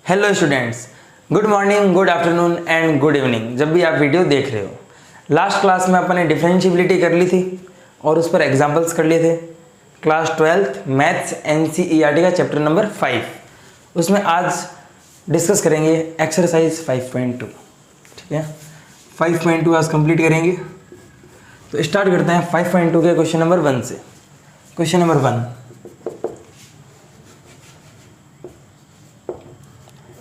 Hello students, good morning, good afternoon and good evening. जब भी आप वीडियो देख रहे हो, लास्ट क्लास में अपन ने डिफरेंशिएबिलिटी कर ली थी और उस पर एग्जांपल्स कर लिए थे। क्लास 12th मैथ्स NCERT का चैप्टर नंबर 5, उसमें आज डिस्कस करेंगे एक्सरसाइज 5.2। ठीक है, 5.2 आज कंप्लीट करेंगे। तो स्टार्ट करते हैं 5.2 के क्वेश्चन नंबर 1 से। क्वेश्चन नंबर 1,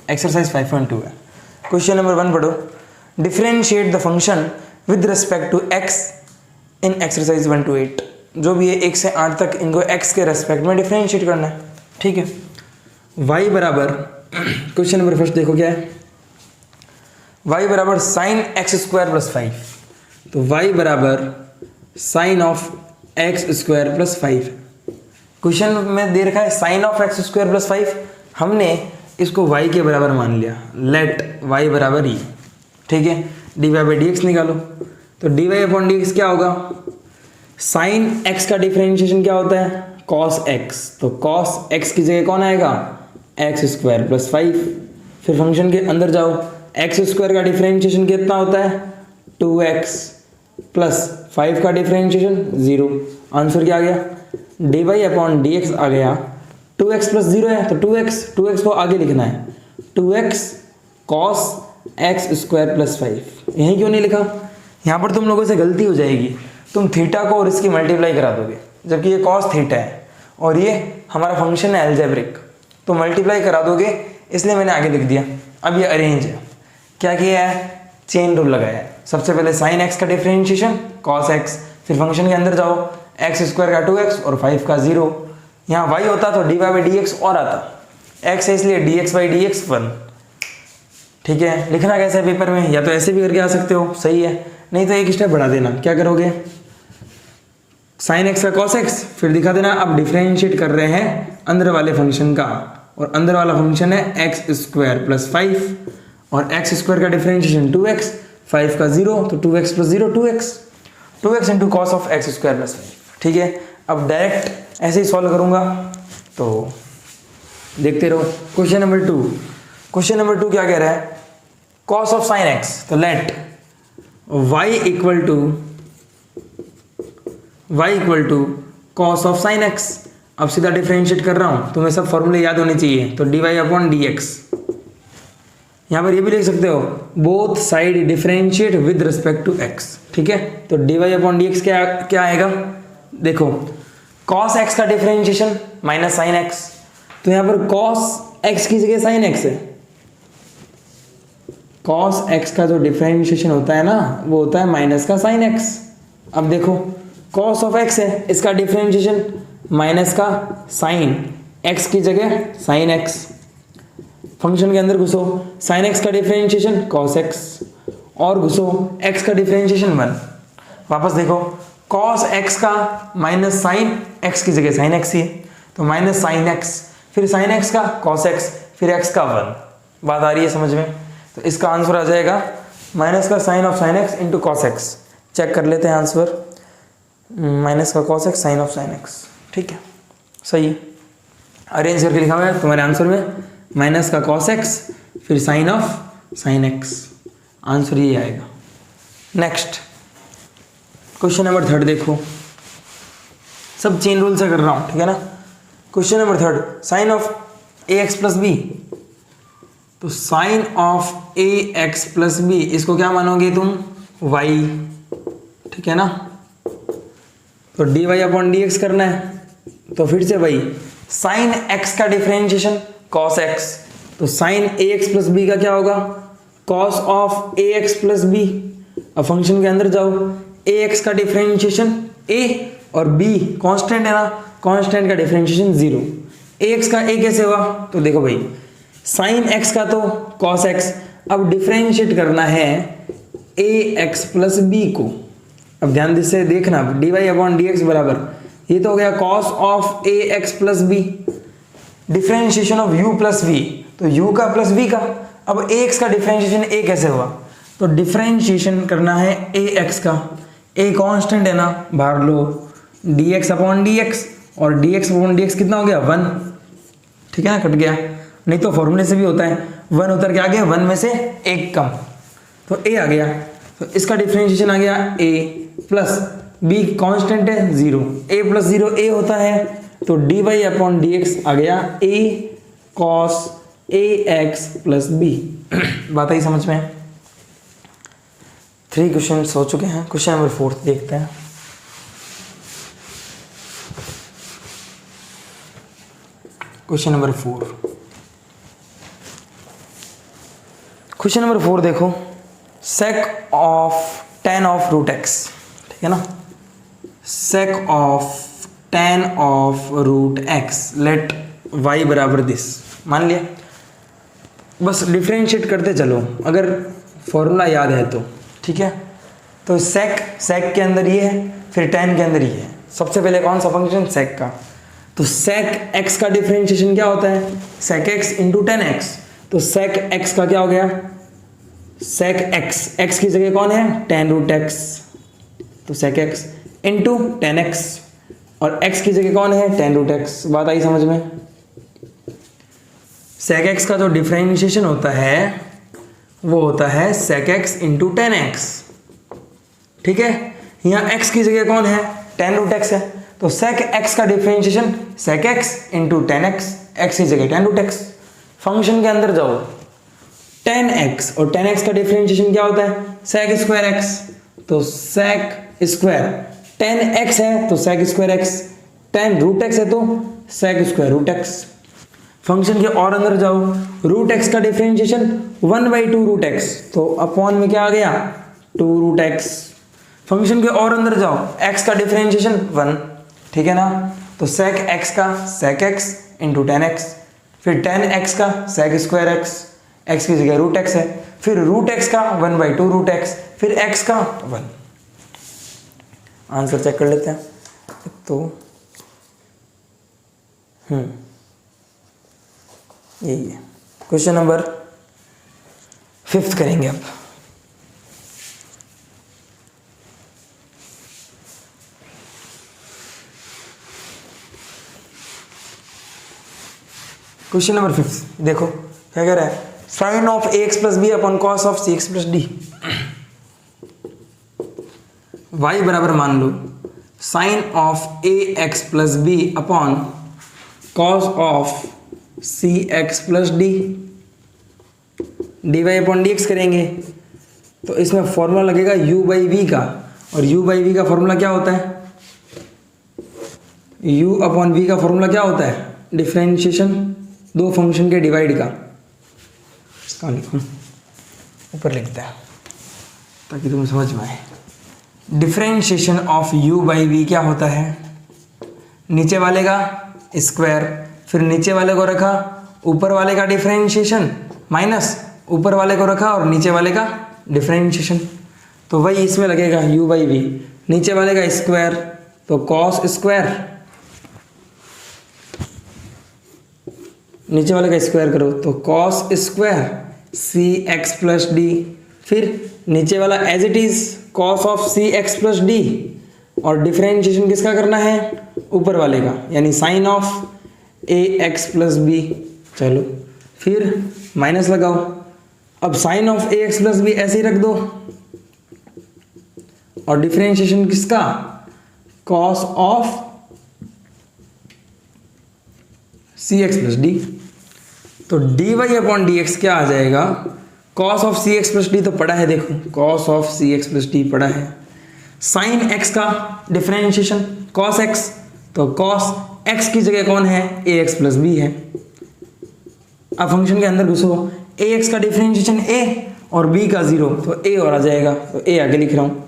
एक्सरसाइज 5.2 है। क्वेश्चन नंबर 1 पढ़ो। Differentiate the function with respect to x in exercise 1 to 8। जो भी है 1 से 8 तक इनको x के रेस्पेक्ट में डिफरेंशिएट करना है। ठीक है, y बराबर, क्वेश्चन नंबर फर्स्ट देखो क्या है, y बराबर साइन एक्स स्क्वायर प्लस 5। तो y बराबर sine of x square plus 5। Question में दे रखा है sine of x square plus 5, हमने इसको y के बराबर मान लिया। लेट y बराबर ई। ठीक है, dy बाई डी एक्स निकालो। तो dy अपॉन डी एक्स क्या होगा, साइन x का डिफरेंशिएशन क्या होता है, cos x। तो cos x की जगह कौन आएगा, एक्स स्क्वायर प्लस 5। फिर फंक्शन के अंदर जाओ, एक्स स्क्वायर का डिफरेंशिएशन कितना होता है, 2x प्लस 5 का डिफरेंशिएशन 0। आंसर क्या आ गया, dy अपॉन डी एक्स आ गया। 2x प्लस 0 है तो 2x को आगे लिखना है, 2x cos x square plus 5। यहीं क्यों नहीं लिखा, यहाँ पर तुम लोगों से गलती हो जाएगी, तुम थीटा को और इसकी मल्टीप्लाई करा दोगे, जबकि ये cos थीटा है और ये हमारा फंक्शन है एल्जेब्रिक, तो मल्टीप्लाई करा दोगे, इसलिए मैंने आगे लिख दिया। अब ये अरेंज है, क्या किया है, चेन रूल लगाया है। सबसे पहले साइन x का डिफरेंशिएशन cos x, फिर फंक्शन के अंदर जाओ, एक्स स्क्वायर का 2x और 5 का 0। यहाँ y होता तो dy बाई डी एक्स और आता, x है इसलिए dx बाई डी एक्स 1। ठीक है, लिखना कैसे है पेपर में, या तो ऐसे भी करके आ सकते हो, सही है, नहीं तो एक स्टेप बढ़ा देना। क्या करोगे, साइन x का cos x, फिर दिखा देना अब डिफरेंशिएट कर रहे हैं अंदर वाले फंक्शन का, और अंदर वाला फंक्शन है एक्स स्क्वायर प्लस 5 और एक्स स्क्वायर का डिफरेंशिएशन 2x, 5 का 0 तो 2x plus 0 2x into cos of x square plus 5। ठीक है, अब डायरेक्ट ऐसे ही सॉल्व करूंगा, तो देखते रहो। क्वेश्चन नंबर 2, क्वेश्चन नंबर 2 क्या कह रहा है, cos ऑफ साइन x। तो let y equal to cos of sine x। अब सीधा डिफरेंशिएट कर रहा हूं, तुम्हें सब फॉर्मूले याद होने चाहिए। तो dy अपॉन डी एक्स, यहां पर ये भी लिख सकते हो, both side differentiate with respect to x। ठीक है, तो dy अपॉन डी एक्स क्या आएगा, देखो cos x का डिफरेंशिएशन माइनस साइन x, तो यहां पर cos x की जगह साइन x है। cos x का जो डिफरेंशिएशन होता है ना, वो होता है माइनस का साइन x। अब देखो cos ऑफ x है, इसका डिफरेंशिएशन माइनस का साइन x की जगह साइन x। फंक्शन के अंदर घुसो, साइन x का डिफरेंशिएशन cos x और घुसो x का डिफरेंशिएशन 1। वापस देखो, cos x का माइनस साइन x की जगह साइन x ही है, तो माइनस साइन x, फिर साइन x का cos x, फिर x का 1। बात आ रही है समझ में, तो इसका आंसर आ जाएगा माइनस का sine of sine x into cos x. Check कर लेते हैं आंसर, माइनस का cos x sine of sine x। ठीक है, सही अरेंज करके लिखा हुआ है तुम्हारे आंसर में, माइनस का cos x फिर sine of sine x, answer ये आएगा। नेक्स्ट क्वेश्चन नंबर 3 देखो, सब चेन रूल से कर रहा हूं, ठीक है ना। Question number 3, sine of ax plus b. तो sine of ax plus b, इसको क्या मानोगे तुम, y। ठीक है ना, तो dy अपॉन डी एक्स करना है, तो फिर से वही साइन x का डिफरेंशिएशन cos x, तो साइन ax प्लस बी का क्या होगा, cos of ax plus b. अब फंक्शन के अंदर जाओ, ax का डिफरेंशिएशन a और b कांस्टेंट है ना, कांस्टेंट का डिफरेंशिएशन 0। ax का a कैसे हुआ, तो देखो भाई साइन x का तो cos x, अब डिफरेंशिएट करना है ax प्लस b को। अब ध्यान से देखना, dy अपॉन डी एक्स बराबर, ये तो हो गया cos of ax plus b, differentiation of u plus v, तो u का प्लस v का। अब ax का डिफरेंशिएशन a कैसे हुआ, तो डिफरेंशिएशन करना है ax का, a कांस्टेंट है ना, बाहर लो, dx अपॉन dx, और dx अपॉन dx कितना हो गया 1। ठीक है ना, कट गया। नहीं तो फॉर्मूले से भी होता है, 1 उतर के आ गया, 1 में से 1 कम, तो a आ गया, तो इसका डिफरेंशिएशन आ गया a प्लस b कांस्टेंट है 0, a प्लस 0 a होता है, तो dy अपॉन dx आ गया a cos ax plus b। बात आई समझ में? 3 क्वेश्चन हो चुके हैं। क्वेश्चन नंबर 4 देखते हैं। क्वेश्चन नंबर 4, क्वेश्चन नंबर 4 देखो, sec of tan of root x, ठीक है ना, sec of tan of root x let y बराबर दिस, मान लिया। बस डिफ्रेंशिएट करते चलो अगर फॉर्मूला याद है तो, ठीक है। तो sec के अंदर ये है, फिर tan के अंदर ये है। सबसे पहले कौन सा फंक्शन? sec का। तो sec x का डिफरेंशिएशन क्या होता है? sec x into tan x. तो sec x का क्या हो गया? sec x की जगह कौन है? tan रूट x, तो sec x into tan x, और x की जगह कौन है? tan root x। बात आई समझ में? sec x का जो डिफरेंशिएशन होता है वो होता है sec x into tan x, ठीक है। यहाँ x की जगह कौन है? tan रूट x है, तो sec x का differentiation sec x into tan x, x की जगह tan रूट x। फंक्शन के अंदर जाओ, tan x और tan x का डिफरेंशिएशन क्या होता है? sec स्क्वायर x, तो sec स्क्वायर tan x है तो sec square x, tan root x है तो sec square root x। Function के और अंदर जाओ, रूट x का डिफरेंशिएशन 1/2 रूट x, तो अपॉन में क्या आ गया? 2 रूट x। फंक्शन के और अंदर जाओ, x का डिफरेंशिएशन 1, ठीक है ना, तो sec x का sec x into tan x, फिर tan x का sec स्क्वायर x, x की जगह रूट x है, फिर रूट x का 1/2 रूट x, फिर x का 1। आंसर चेक कर लेते हैं। तो यही है। क्वेश्चन नंबर 5 करेंगे अब। क्वेश्चन नंबर 5 देखो क्या कह रहा है? Sine of ax plus b upon cos of cx plus d. y बराबर मान लो sine of ax plus b upon cos of cx plus d, d y upon d x करेंगे तो इसमें फॉर्मूला लगेगा u बाई वी का, और u by we का फॉर्मूला क्या होता है? u अपॉन वी का फॉर्मूला क्या होता है? डिफरेंशिएशन दो फंक्शन के डिवाइड का। इसका लिखो ऊपर लिखता है ताकि तुम्हें समझ में आए। Differentiation of u by v क्या होता है? नीचे वाले का स्क्वायर, फिर नीचे वाले को रखा, ऊपर वाले का डिफरेंशिएशन माइनस ऊपर वाले को रखा और नीचे वाले का डिफरेंशिएशन, तो वही इसमें लगेगा u बाई वी। नीचे वाले का स्क्वायर तो कॉस स्क्वायर, नीचे वाले का स्क्वायर करो तो cos square c x plus d, फिर नीचे वाला as it is cos of c x plus d, और डिफरेंशिएशन किसका करना है? ऊपर वाले का, यानी sine of a x plus b. चलो फिर माइनस लगाओ, अब sine of a x plus b ऐसे ही रख दो, और डिफरेंशिएशन किसका? Cos of c x plus d. तो d y upon d x क्या आ जाएगा? Cos of c x plus d तो पढ़ा है, देखो cos of c x plus d पढ़ा है। साइन एक्स का डिफरेंशिएशन कॉस एक्स, तो कॉस एक्स की जगह कौन है? ए एक्स प्लस बी है। अब फंक्शन के अंदर घुसो, ए एक्स का डिफरेंशिएशन ए और बी का 0, तो ए और आ जाएगा, तो ए आगे लिख रहा हूँ,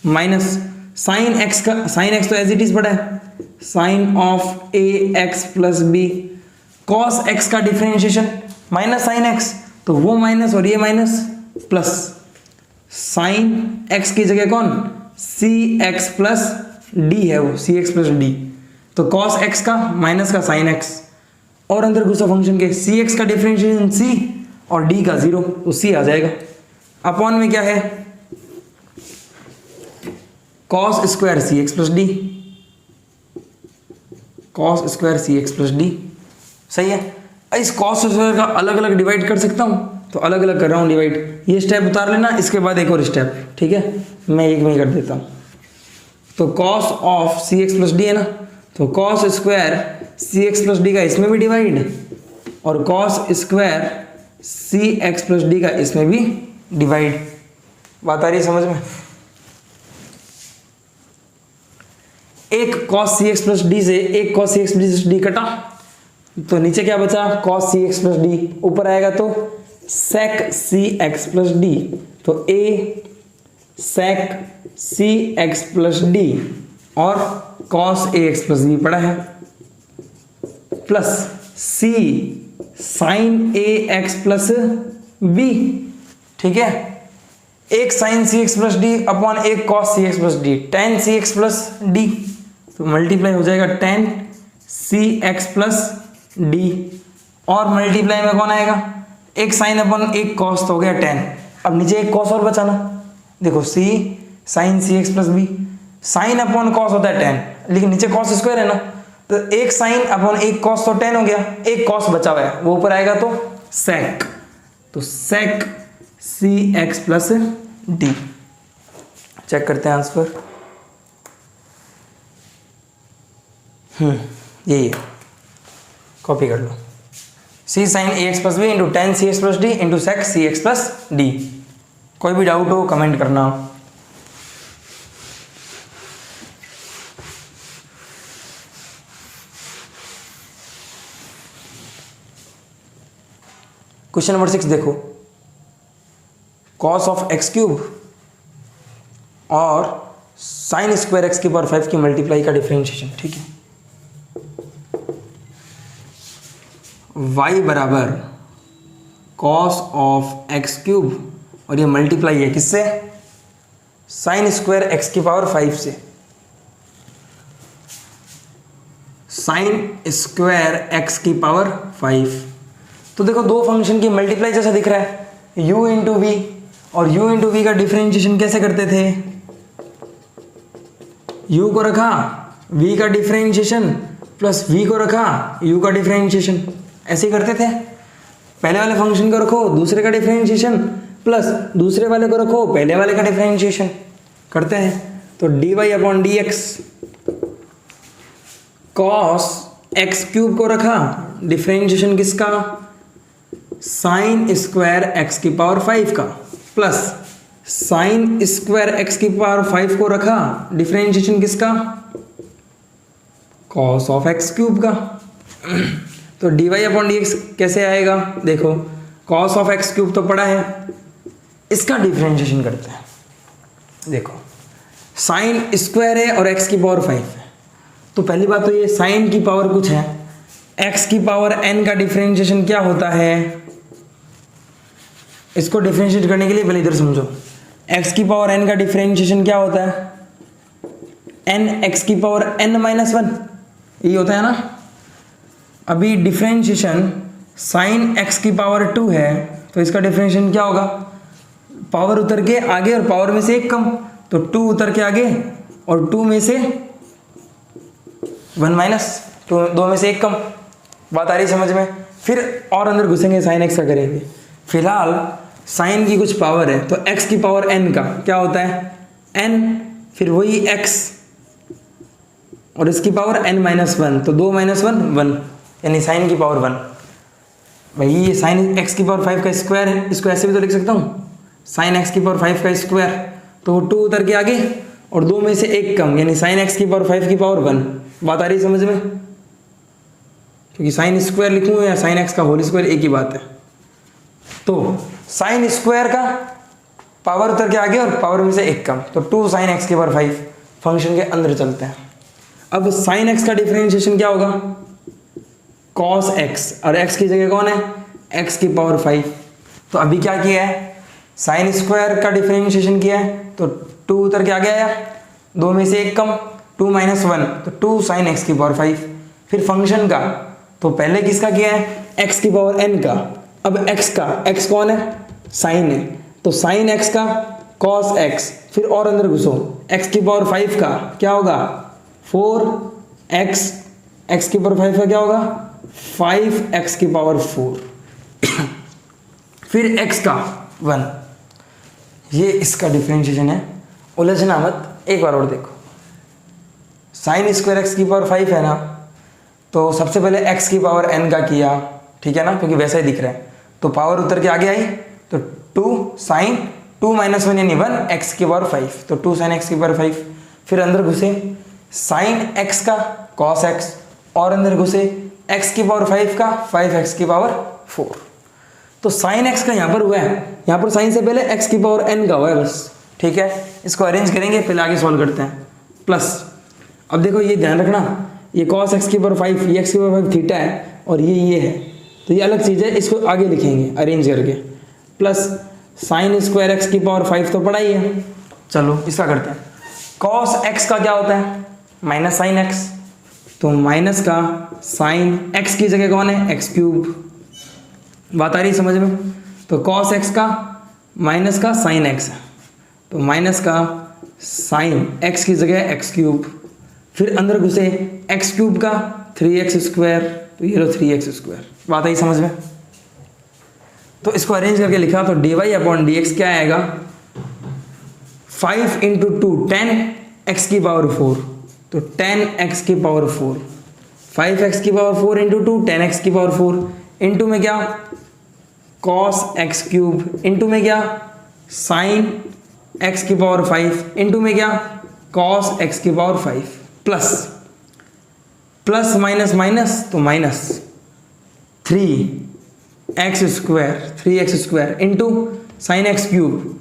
माइनस साइन एक्स का, साइन एक्स तो एज इट इज पढ़ा है, sine of a x plus b, cos x का डिफरेंशिएशन माइनस साइन एक्स, तो वो माइनस और ये माइनस, प्लस साइन एक्स की जगह कौन? सी एक्स प्लस डी है, वो सी एक्स प्लस डी, तो कॉस एक्स का माइनस का साइन एक्स, और अंदर घुसा फंक्शन के, सी एक्स का डिफरेंशिएशन सी और डी का 0, तो सी आ जाएगा। अपॉन में क्या है? Cos square c x plus d, cos square c x plus d, सही है। इस कॉस स्क्वायर का अलग अलग डिवाइड कर सकता हूँ, तो अलग अलग कर रहा हूँ डिवाइड। ये स्टेप उतार लेना, इसके बाद एक और स्टेप, ठीक है, मैं एक में ही कर देता हूँ। तो cos of c x plus d है ना, तो cos square c x plus d का इसमें भी डिवाइड, और cos square c x plus d का इसमें भी डिवाइड। बात आ रही है समझ में? एक कॉस सी एक्स प्लस डी से एक कॉस सी एक्स प्लस डी कटा, तो नीचे क्या बचा, कॉस सी एक्स प्लस डी, ऊपर आएगा तो sec c x plus d, तो ए सेक सी एक्स प्लस डी और cos A x plus B पड़ा है, plus C sine a x plus B, ठीक है, एक sign c x plus D upon एक कॉस सी x plus D, ten c x plus d, तो multiply हो जाएगा ten c x plus d, और मल्टीप्लाई में कौन आएगा, एक साइन अपॉन एक कॉस, तो हो गया टेन। अब नीचे एक कॉस और बचाना, देखो c sine c x plus b, sine upon cos होता है टेन, लेकिन नीचे कॉस स्क्वायर है ना, तो एक साइन अपॉन एक कॉस तो टेन हो गया, एक कॉस बचा हुआ है, वो ऊपर आएगा तो सेक, तो sec c x plus d. Check करते हैं आंसर। यही है, कॉपी कर लो, c sine a x plus b into tan c x plus d into sec c x plus d. कोई भी डाउट हो कमेंट करना। क्वेश्चन नंबर 6 देखो, कॉस ऑफ एक्स क्यूब और साइन स्क्वायर एक्स की पावर 5 की मल्टीप्लाई का differentiation, ठीक है। y बराबर कॉस ऑफ एक्स क्यूब, और ये मल्टीप्लाई है किससे, साइन स्क्वायर एक्स की पावर 5 से, साइन स्क्वायर एक्स की पावर 5। तो देखो दो फंक्शन की मल्टीप्लाई जैसा दिख रहा है, u इंटू वी, और u इंटू वी का डिफरेंशिएशन कैसे करते थे, u को रखा v का डिफरेंशिएशन प्लस v को रखा u का डिफरेंशिएशन, ऐसे ही करते थे। पहले वाले फंक्शन को रखो दूसरे का डिफरेंशिएशन प्लस दूसरे वाले को रखो पहले वाले का डिफरेंशिएशन करते हैं। तो d y upon d x, cos x cube को रखा डिफरेंशिएशन किसका, साइन स्क्वायर एक्स की पावर 5 का, प्लस साइन स्क्वायर एक्स की पावर 5 को रखा डिफरेंशिएशन किसका, कॉस ऑफ एक्स क्यूब का। तो d y upon d x कैसे आएगा, देखो कॉस ऑफ एक्स क्यूब तो पड़ा है, इसका डिफरेंशिएशन करते हैं। देखो साइन स्क्वायर है और एक्स की पावर 5 है, तो पहली बात तो ये साइन की पावर कुछ है, एक्स की पावर n का डिफरेंशिएशन क्या होता है, इसको डिफरेंशिएट करने के लिए पहले इधर समझो, x की पावर n का डिफरेंशिएशन क्या होता है, n x की पावर n माइनस 1, यही होता है ना। अभी डिफरेंशिएशन साइन x की पावर 2 है, तो इसका डिफरेंशिएशन क्या होगा, पावर उतर के आगे और पावर में से एक कम, तो 2 उतर के आगे और 2 में से 1 माइनस, तो 2 में से एक कम। बात आ रही समझ में? फिर और अंदर घुसेंगे साइन एक्स का करेंगे। फिलहाल साइन की कुछ पावर है, तो x की पावर n का क्या होता है n, फिर वही x और इसकी पावर n माइनस 1, तो 2 माइनस 1 1, यानी साइन की पावर 1। भाई ये साइन x की पावर 5 का स्क्वायर है, इसको ऐसे भी तो लिख सकता हूँ, साइन x की पावर 5 का स्क्वायर, तो 2 उतर के आगे और 2 में से एक कम, यानी साइन x की पावर 5 की पावर 1। बात आ रही समझ में? क्योंकि साइन स्क्वायर लिखूँ या साइन x का होल स्क्वायर एक ही बात है। तो साइन स्क्वायर का पावर उतर के आगे और पावर में से एक कम, तो 2 साइन एक्स की पावर 5। फंक्शन के अंदर चलते हैं। अब साइन एक्स का डिफरेंशिएशन क्या होगा, कॉस एक्स, और एक्स की जगह कौन है, एक्स की पावर 5। तो अभी क्या किया है, साइन स्क्वायर का डिफरेंशिएशन किया है, तो 2 उतर के आगे आया, 2 में से एक कम, 2 माइनस 1, तो 2 साइन एक्स की पावर 5। फिर फंक्शन का, तो पहले किसका किया है, एक्स की पावर n का, अब x का, x कौन है, साइन है, तो साइन x का cos x, फिर और अंदर घुसो, x की पावर 5 का क्या होगा 4x, x की पावर 5 का क्या होगा 5x की पावर 4 फिर x का 1, ये इसका डिफरेंशिएशन है। उलझना मत, एक बार और देखो। साइन स्क्वायर एक्स की पावर 5 है ना, तो सबसे पहले x की पावर n का किया, ठीक है ना, क्योंकि वैसा ही दिख रहा है, तो पावर उतर के आगे आई, तो 2 साइन 2 माइनस 1 यानी 1 x की पावर 5, तो 2 साइन x की पावर 5। फिर अंदर घुसे साइन x का cos x, और अंदर घुसे x की पावर 5 का 5x की पावर 4। तो साइन x का यहाँ पर हुआ है, यहाँ पर साइन से पहले x की पावर n का हुआ है बस, ठीक है। इसको अरेंज करेंगे, पहले आगे सॉल्व करते हैं। प्लस अब देखो ये ध्यान रखना, ये cos x की पावर 5, ये x की पावर 5 थीटा है, और ये है, तो ये अलग चीज़ है, इसको आगे लिखेंगे अरेंज करके। प्लस साइन स्क्वायर एक्स की पावर 5 तो पढ़ा ही है। चलो इसका करते हैं। cos x का क्या होता है? माइनस साइन एक्स, तो माइनस का साइन x की जगह कौन है? X cube. बात आ रही समझ में? तो cos x का माइनस का साइन x है, तो माइनस का साइन x की जगह एक्स क्यूब। फिर अंदर घुसे एक्स क्यूब का 3x स्क्वायर, तो ये लो 3x स्क्वायर। बात आई समझ में? तो इसको अरेंज करके लिखा, तो dy अपॉन dx क्या आएगा? 5 इंटू 2 10x की पावर 4, तो 10x की पावर 4, 5x की पावर 4 इंटू 2 10x की पावर 4, इंटू में क्या cos x क्यूब, इंटू में क्या साइन x की पावर 5, इंटू में क्या cos x की power 5, plus plus minus minus, तो minus 3x square, 3x square into sine x cube,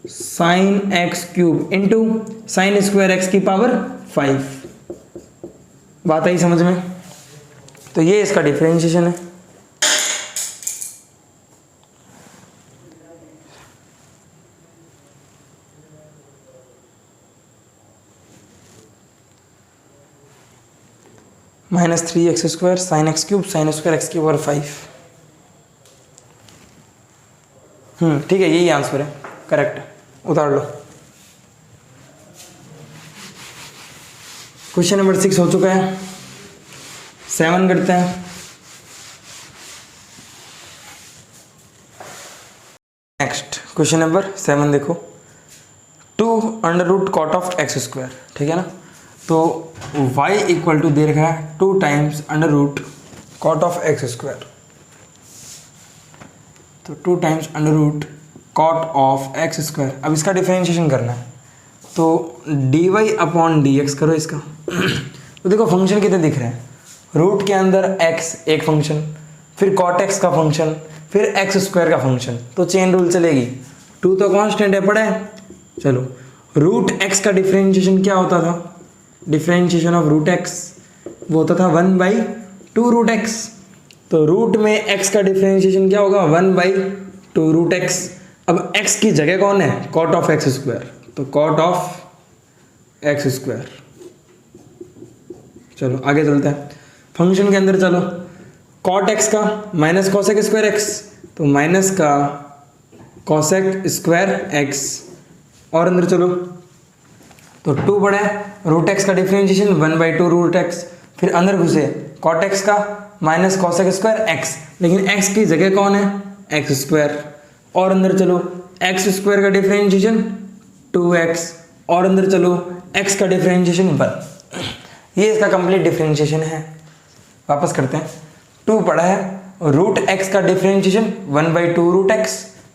sine x cube into sine square x की power 5। बात आई समझ में? तो ये इसका डिफरेंशिएशन है। Minus 3x square sine x cube sign square x की पावर 5। ठीक है, यही आंसर है, करेक्ट है, उतार लो। क्वेश्चन नंबर 6 हो चुका है। 7 करते हैं। नेक्स्ट क्वेश्चन नंबर 7 देखो, 2 under root cot of x square, ठीक है ना। तो y इक्वल टू दे रखा है 2 times under root cot of x square, तो 2 times under root cot of x square. अब इसका डिफरेंशिएशन करना है, तो dy अपॉन dx करो इसका। तो देखो फंक्शन कितने दिख रहे हैं, रूट के अंदर x एक फंक्शन, फिर कॉट एक्स का फंक्शन, फिर एक्स स्क्वायर का फंक्शन, तो चेन रूल चलेगी। 2 तो कांस्टेंट है, पड़ा है। चलो रूट x का डिफरेंशिएशन क्या होता था? डिफरेंशिएशन ऑफ रूट x वो होता था 1/2 रूट x। तो रूट में x का डिफरेंशिएशन क्या होगा? 1/2 रूट x। अब x की जगह कौन है? कॉट ऑफ एक्स स्क्वायर, तो कॉट ऑफ एक्स स्क्वायर। चलो आगे चलते हैं, फंक्शन के अंदर चलो। कॉट एक्स का माइनस कॉसेक स्क्वायर एक्स, तो माइनस का कॉसेक स्क्वायर एक्स, और अंदर चलो तो 2 बड़ा है, रूट एक्स का डिफरेंशिएशन 1/2 रूट एक्स। फिर अंदर घुसे कॉट एक्स का माइनस कॉसेक स्क्वायर एक्स, लेकिन एक्स की जगह कौन है? X square. और अंदर चलो एक्स स्क्वायर का डिफरेंशिएशन 2x, और अंदर चलो x का डिफरेंशिएशन 1। ये इसका कंप्लीट डिफरेंशिएशन है। वापस करते हैं, 2 पड़ा है, रूट x का डिफरेंशिएशन 1/2 रूट x।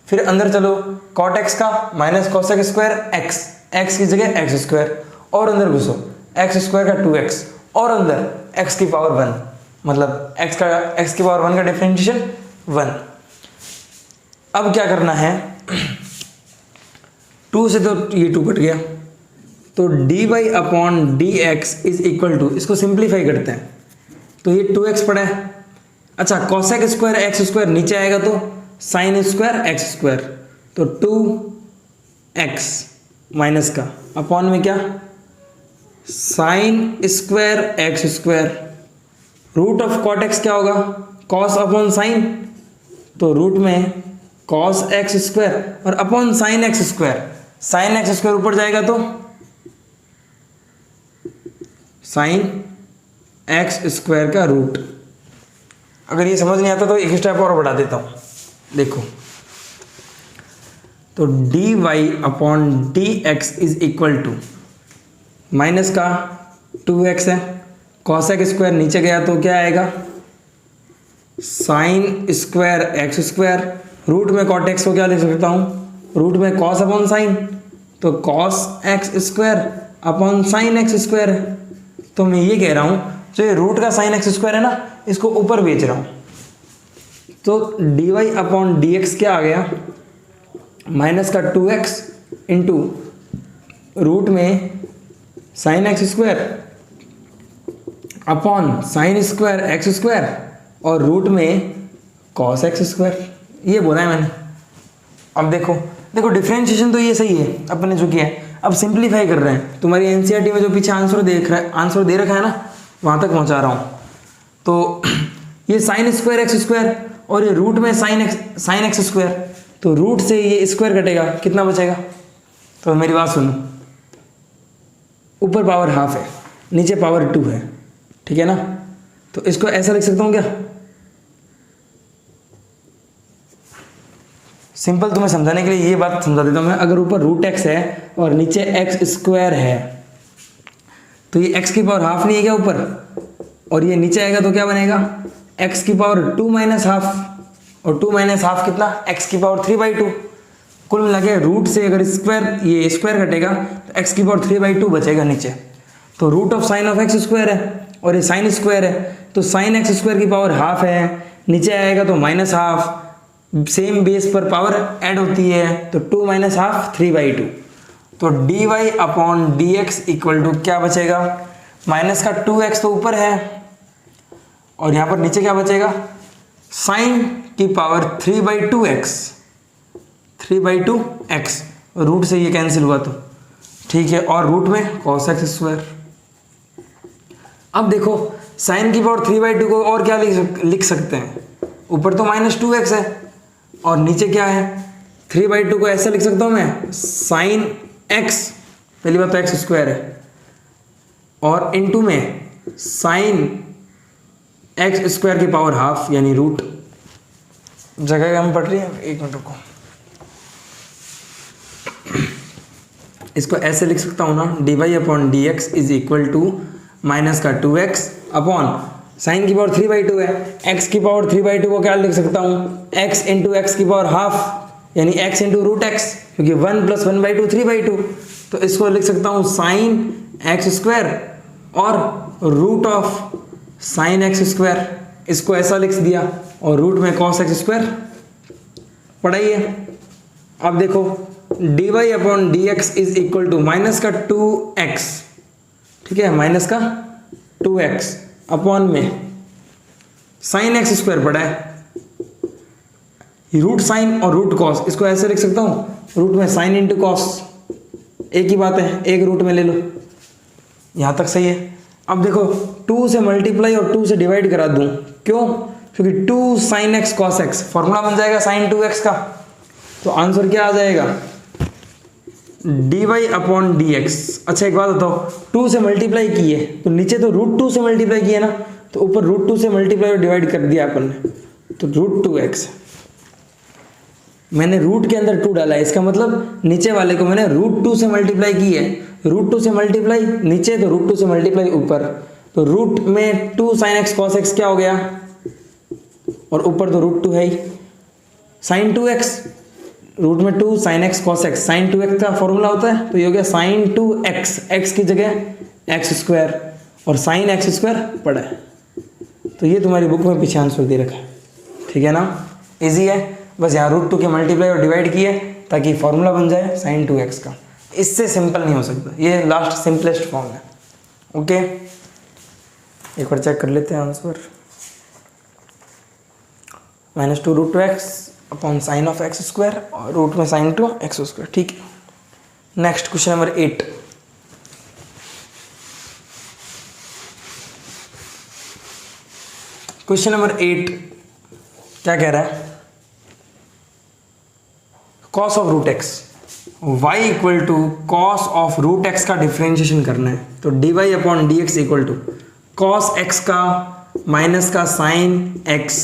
फिर अंदर चलो कॉट x का minus cosec square x, x की जगह एक्स स्क्वायर, और अंदर घुसो एक्स स्क्वायर का 2x, और अंदर x की पावर 1, मतलब x की पावर 1 का डिफरेंशिएशन 1। अब क्या करना है, 2 से तो ये 2 कट गया, तो dy upon dx is equal to, इसको सिंप्लीफाई करते हैं, तो ये 2x पड़ा है। अच्छा कॉसेक स्क्वायर एक्स स्क्वायर नीचे आएगा तो साइन स्क्वायर एक्स स्क्वायर, तो 2x माइनस का अपॉन में क्या sine square x square. Root of cot x क्या होगा? कॉस अपॉन साइन, तो रूट में कॉस एक्स स्क्वायर और upon sine x square. Sine x square ऊपर जाएगा तो साइन एक्स स्क्वायर का रूट, अगर ये समझ नहीं आता तो एक स्टेप और बढ़ा देता हूँ, देखो। तो dy upon d x is equal to minus का 2x है, कॉस एक्स स्क्वायर नीचे गया तो क्या आएगा, sine square x square, root में कॉट एक्स को क्या लिख सकता हूँ, रूट में कॉस अपॉन साइन, तो cos x square upon sine x square है। तो मैं ये कह रहा हूँ जो ये रूट का साइन एक्स स्क्वायर है ना, इसको ऊपर बेच रहा हूँ, तो d y upon d x क्या आ गया, माइनस का 2x इंटू रूट में sine x square upon sine square x square और रूट में कॉस एक्स स्क्वायर, ये बोला है मैंने। अब देखो देखो डिफरेंशिएशन तो ये सही है अपने जो किया है, अब सिंप्लीफाई कर रहे हैं। तुम्हारी एनसीईआरटी में जो पीछे आंसर दे रखा है ना, वहाँ तक पहुँचा रहा हूँ। तो ये साइन स्क्वायर एक्स स्क्वायर और ये रूट में साइन एक्स स्क्वायर, तो रूट से ये स्क्वायर कटेगा, कितना बचेगा, तो मेरी बात सुनो, ऊपर पावर हाफ है, नीचे पावर 2 है, ठीक है ना। तो इसको ऐसा लिख सकता हूँ क्या, सिंपल तुम्हें समझाने के लिए ये बात समझा देता हूँ मैं। अगर ऊपर रूट एक्स है और नीचे एक्स स्क्वायर है, तो ये एक्स की पावर हाफ नहीं है क्या ऊपर, और ये नीचे आएगा तो क्या बनेगा, एक्स की पावर 2 माइनस हाफ, और 2 माइनस हाफ कितना, एक्स की पावर 3/2। कुल मिला के रूट से अगर स्क्वायर ये स्क्वायर कटेगा तो एक्स की पावर 3/2 बचेगा नीचे। तो root of sine of x square है और ये साइन स्क्वायर है, तो साइन एक्स स्क्वायर की पावर हाफ है, नीचे आएगा तो माइनस हाफ, सेम बेस पर पावर ऐड होती है, तो 2 माइनस हाफ 3/2। तो d y upon d x equal to क्या बचेगा, माइनस का 2x तो ऊपर है और यहाँ पर नीचे क्या बचेगा, साइन की पावर 3/2x, रूट से ये कैंसिल हुआ तो ठीक है, और रूट में कॉस एक्स स्क्वायर। अब देखो साइन की पावर 3/2 को और क्या लिख सकते हैं, ऊपर तो माइनस 2x है और नीचे क्या है 3/2 को ऐसा लिख सकता हूँ मैं, साइन x, पहली बात तो एक्स स्क्वायर है, और इनटू में साइन एक्स स्क्वायर की पावर हाफ यानी रूट। जगह हम पढ़ रही है, एक मिनट रुको, इसको ऐसे लिख सकता हूँ ना, d y upon d x is equal to minus का 2x अपॉन साइन की पावर 3/2 है, x की पावर 3/2 को क्या लिख सकता हूँ, x इंटू एक्स की पावर हाफ यानी x इंटू रूट एक्स, क्योंकि 1 + 1/2 3/2, तो इसको लिख सकता हूँ साइन एक्स स्क्वायर और root of sine x square, इसको ऐसा लिख दिया, और रूट में कॉस एक्स स्क्वायर पढ़ाइए। अब देखो d y upon d x is equal to minus का 2x, ठीक है, माइनस का 2x अपॉन में साइन एक्स स्क्वायर पड़ा है, रूट साइन और रूट कॉस, इसको ऐसे लिख सकता हूँ, रूट में साइन इंटू कॉस, एक ही बात है, एक रूट में ले लो, यहाँ तक सही है। अब देखो 2 से मल्टीप्लाई और 2 से डिवाइड करा दूँ, क्यों, क्योंकि 2 sine x cos x, formula बन जाएगा साइन 2x का, तो आंसर क्या आ जाएगा, d y upon d x. अच्छा एक बात बताओ, 2 से मल्टीप्लाई किए तो नीचे तो √2 से मल्टीप्लाई किए ना, तो ऊपर √2 से मल्टीप्लाई और डिवाइड कर दिया अपन ने, तो √2x, मैंने रूट के अंदर 2 डाला है, इसका मतलब नीचे वाले को मैंने √2 से मल्टीप्लाई की है, √2 से मल्टीप्लाई नीचे तो √2 से मल्टीप्लाई ऊपर, तो रूट में 2 साइन एक्स कॉस एक्स क्या हो गया, और ऊपर तो √2 है ही, साइन 2x, रूट में 2 sine x cos x, sine 2x का फॉर्मूला होता है, तो ये हो गया साइन 2x, x की जगह एक्स स्क्वायर और साइन एक्स स्क्वायर पड़ा है। तो ये तुम्हारी बुक में पीछे आंसर दे रखा है, ठीक है ना, इजी है, बस यहाँ √2 के मल्टीप्लाई और डिवाइड किए ताकि फॉर्मूला बन जाए साइन 2x का, इससे सिंपल नहीं हो सकता, ये लास्ट सिंपलेस्ट फॉर्म है। ओके एक बार चेक कर लेते हैं answer, -2 √2x upon sine of x square और रूट में साइन 2x स्क्वायर, ठीक है। Next question number 8, question number 8 क्या कह रहा है, cos of root x, y equal to cos of root x का डिफ्रेंशिएशन करना है, तो dy upon d x equal to cos x का माइनस का साइन एक्स,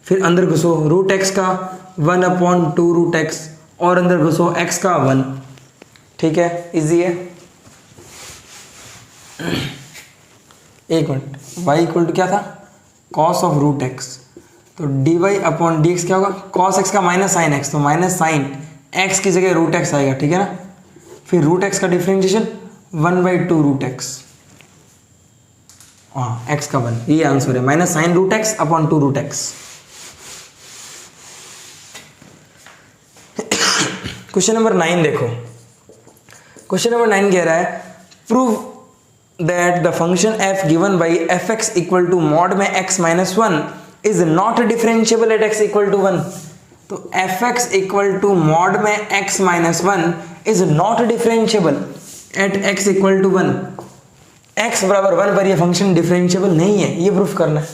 फिर अंदर घुसो रूट एक्स का 1/2 रूट एक्स, और अंदर घुसो एक्स का 1। ठीक है, इजी है। एक मिनट, y इक्वल टू क्या था, कॉस ऑफ रूट एक्स, तो dy/dx क्या होगा, कॉस एक्स का माइनस साइन एक्स, तो माइनस साइन एक्स की जगह रूट एक्स आएगा। ठीक है ना, फिर रूट एक्स का डिफ्रेंशिएशन 1/2 रूट एक्स, हाँ एक्स का 1, ये आंसर है, minus sine root x upon 2 root x. Question number 9 देखो, क्वेश्चन नंबर 9 कह रहा है prove that the function f given by f x equal to mod में x minus 1 is not differentiable at x equal to 1। तो f x equal to mod में x minus 1 is not differentiable at x equal to 1। x बराबर 1 पर यह function differentiable नहीं है, ये proof करना है।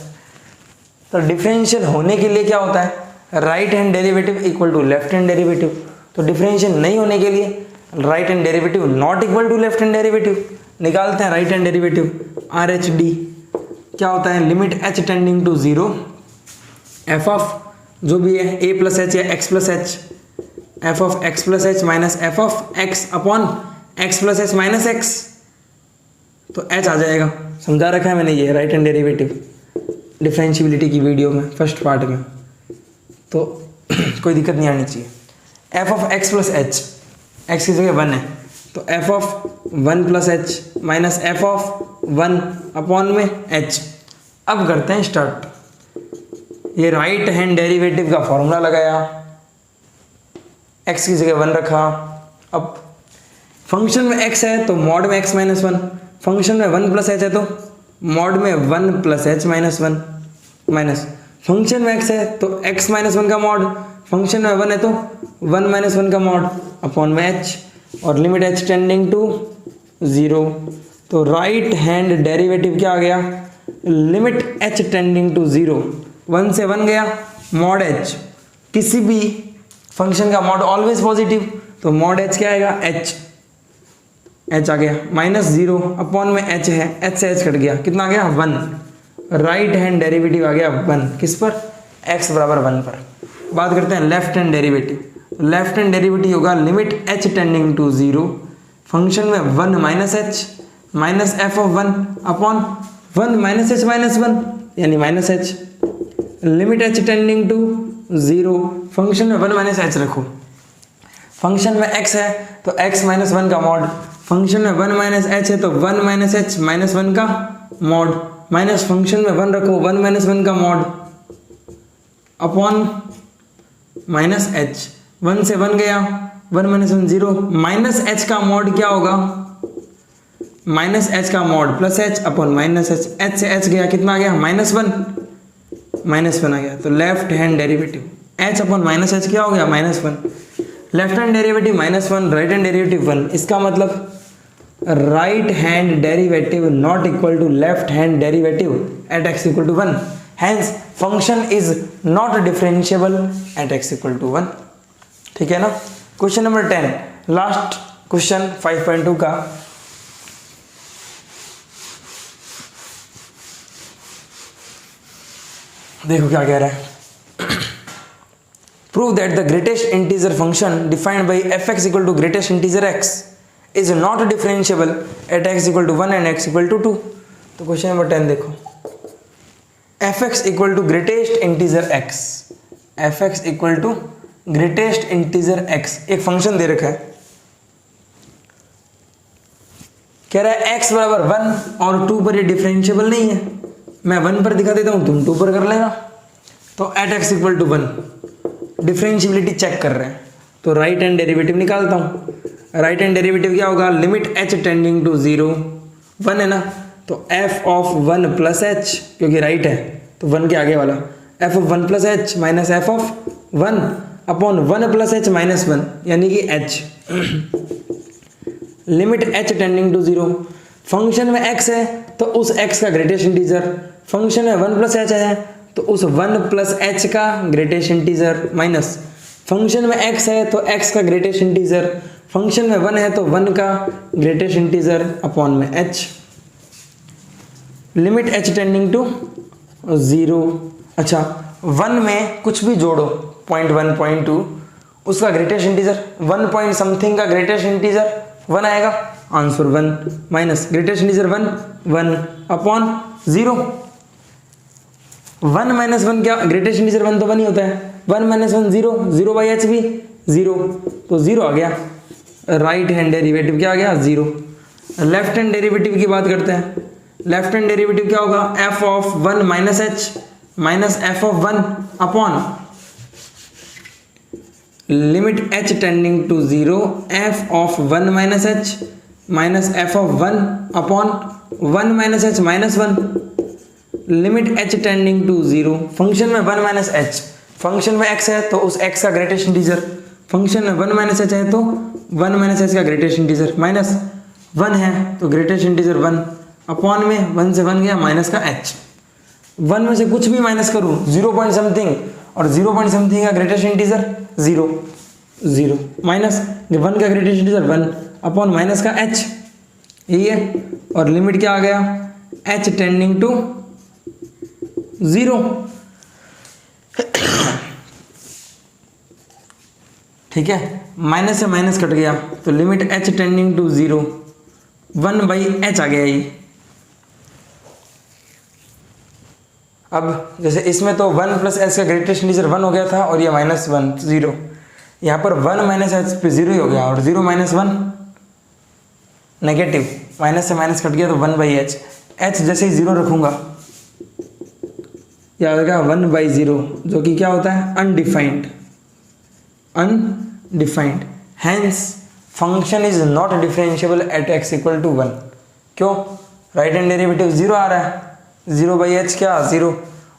तो डिफरेंशियल होने के लिए क्या होता है, right hand derivative equal to left hand derivative. तो डिफरेंशियल नहीं होने के लिए right hand derivative not equal to left hand derivative. निकालते हैं right hand derivative, r h d क्या होता है, limit h tending to 0 f of जो भी है ए प्लस एच या x plus h, f of x plus h minus f of x upon x plus h minus x, तो H आ जाएगा। समझा रखा है मैंने ये राइट हैंड डेरिवेटिव डिफरेंशिएबिलिटी की वीडियो में फर्स्ट पार्ट में, तो कोई दिक्कत नहीं आनी चाहिए। F of x plus H, x की जगह 1 है, तो F of 1 plus h minus f of 1 upon में एच। अब करते हैं स्टार्ट। ये राइट हैंड डेरिवेटिव का फॉर्मूला लगाया, एक्स की जगह 1 रखा। अब फंक्शन में x है तो मॉड में x माइनस 1, फंक्शन में 1 प्लस एच है तो मॉड में 1 plus h minus 1, minus function में x है तो x माइनस 1 का मॉड, फंक्शन में 1 है तो 1 माइनस 1 का मॉड अपॉन में h, और लिमिट h टेंडिंग टू 0। तो राइट हैंड डेरिवेटिव क्या आ गया, लिमिट h टेंडिंग टू 0, 1 से 1 गया, मॉड h, किसी भी फंक्शन का मॉड ऑलवेज पॉजिटिव, तो मॉड h क्या आएगा, h आ गया, माइनस 0 अपॉन में h है, h से h कट गया, कितना आ गया 1। राइट हैंड डेरिवेटिव आ गया 1, किस पर, x बराबर 1 पर। बात करते हैं left hand derivative. Left hand derivative होगा limit h tending to 0, function में 1 minus h minus f of 1 upon 1 minus h minus 1 यानी minus h, limit h tending to 0, function में 1 माइनस एच रखो, फंक्शन में x है तो x minus 1 का mod, function में 1 माइनस एच है तो 1 माइनस एच माइनस 1 का मॉड, माइनस फंक्शन में 1 रखो 1 माइनस 1 का मॉड अपॉन माइनस एच, 1 से 1 गया, 1 माइनस 1 0, माइनस एच का मॉड क्या होगा, माइनस एच का mod plus H upon minus H, H से एच गया, कितना आ गया माइनस 1, माइनस 1 आ गया। तो left hand derivative h upon minus h क्या हो गया minus 1, left hand derivative minus 1, right hand derivative 1। इसका मतलब right hand derivative not equal to left hand derivative at x equal to 1, hence function is not differentiable at x equal to 1। ठीक है ना। Question number 10, last question 5.2 का। देखो क्या कह रहा है, prove that the greatest integer function defined by f(x) equal to greatest integer x is not differentiable at x equal to 1 and x equal to 2। तो क्वेश्चन नंबर 10 देखो, f(x) equal to greatest integer x, f(x) equal to greatest integer x, एक function दे रखा है, कह रहा है x बराबर 1 और 2 पर ये डिफरेंशिएबल नहीं है। मैं 1 पर दिखा देता हूँ, तुम 2 पर कर लेना। तो at x equal to 1 differentiability check कर रहे हैं, तो राइट हैंड डेरिवेटिव निकालता हूँ। राइट हैंड डेरिवेटिव क्या होगा, लिमिट h टेंडिंग टू 0, 1 है ना, तो f ऑफ 1 प्लस एच, क्योंकि राइट है तो 1 के आगे वाला, f of 1 plus h minus f of 1 upon 1 plus h minus 1 यानी कि h, limit h tending to 0। Function में x है तो उस x का ग्रेटेस्ट इंटीजर, फंक्शन में 1 प्लस एच है तो उस 1 प्लस एच का ग्रेटेस्ट इंटीजर, माइनस फंक्शन में x है तो x का ग्रेटेस्ट इंटीजर, फंक्शन में 1 है तो 1 का ग्रेटेस्ट इंटीजर अपॉन में h, limit h tending to 0। अच्छा 1 में कुछ भी जोड़ो 0.1 0.2 उसका ग्रेटेस्ट इंटीजर 1 पॉइंट समथिंग का ग्रेटेस्ट इंटीजर 1 आएगा, answer 1 minus greatest integer 1 upon 0। 1 minus 1 क्या, ग्रेटेस्ट इंटीजर 1 तो 1 ही होता है, 1 माइनस 1 0, 0 बाई एच भी 0, तो 0 आ गया। राइट हैंड डेरिवेटिव क्या आ गया 0। लेफ्ट हैंड डेरिवेटिव की बात करते हैं। लेफ्ट हैंड डेरिवेटिव क्या होगा, f of 1 minus h minus f of 1 upon limit h tending to 0 f of 1 minus h minus f of 1 upon 1 minus h minus 1 limit h tending to 0। Function में 1 minus h, function में x है तो उस x का greatest integer, function में 1 minus H है तो 1 minus H का ग्रेटेस्ट इंटीजर माइनस 1 है तो ग्रेटेस्ट इंटीजर 1 अपॉन में 1 से 1 गया माइनस का h। 1 में से कुछ भी माइनस करूँ 0 पॉइंट समथिंग और 0 पॉइंट समथिंग का ग्रेटेस्ट इंटीजर 0 माइनस 1 का ग्रेटेस्ट इंटीजर 1 अपॉन माइनस का h, यही है। और लिमिट क्या आ गया, h टेंडिंग टू 0। ठीक है, माइनस से माइनस कट गया तो limit h tending to 0 1 by h आ गया ये। अब जैसे इसमें तो 1 प्लस एच का ग्रेटेस्ट इंटीजर 1 हो गया था और ये माइनस 1 0, यहाँ पर 1 माइनस एच पे 0 ही हो गया और 0 माइनस 1 नेगेटिव, माइनस से माइनस कट गया तो 1 बाई एच, एच जैसे ही 0 रखूँगा यह आ जाएगा 1 बाई 0 जो कि क्या होता है undefined, hence function is not differentiable at x equal to 1। क्यों, राइट हैंड डेरिवेटिव 0 आ रहा है, 0 बाई एच क्या 0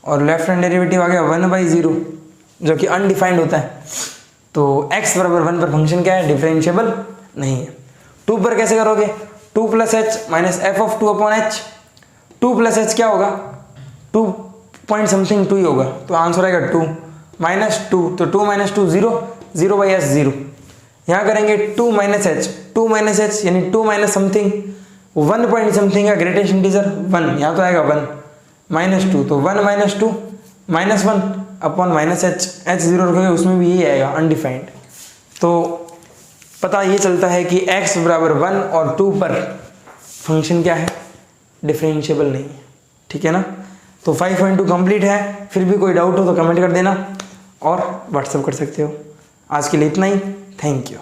और लेफ्ट हैंड डेरिवेटिव आ गया 1 बाई 0 जो कि अनडिफाइंड होता है। तो x बराबर 1 पर फंक्शन क्या है, डिफरेंशिएबल नहीं है। 2 पर कैसे करोगे, 2 plus h minus f of 2 upon H, 2 plus H क्या होगा 2 पॉइंट समथिंग 2 ही होगा तो आंसर आएगा 2 माइनस 2, तो 2 माइनस 2 0, 0 बाई एच 0। यहाँ करेंगे 2 माइनस एच, 2 माइनस एच यानी 2 माइनस समथिंग 1 पॉइंट समथिंग का ग्रेटेस्ट इंटीजर 1, यहाँ तो आएगा 1 माइनस 2, तो 1 minus 2 minus 1 upon minus H, H 0 रखोगे उसमें भी यही आएगा अनडिफाइंड। तो पता ये चलता है कि x बराबर 1 और 2 पर फंक्शन क्या है, डिफरेंशिएबल नहीं है। ठीक है ना, तो 5.2 कंप्लीट है। फिर भी कोई डाउट हो तो कमेंट कर देना और व्हाट्सएप कर सकते हो। आज के लिए इतना ही, थैंक यू।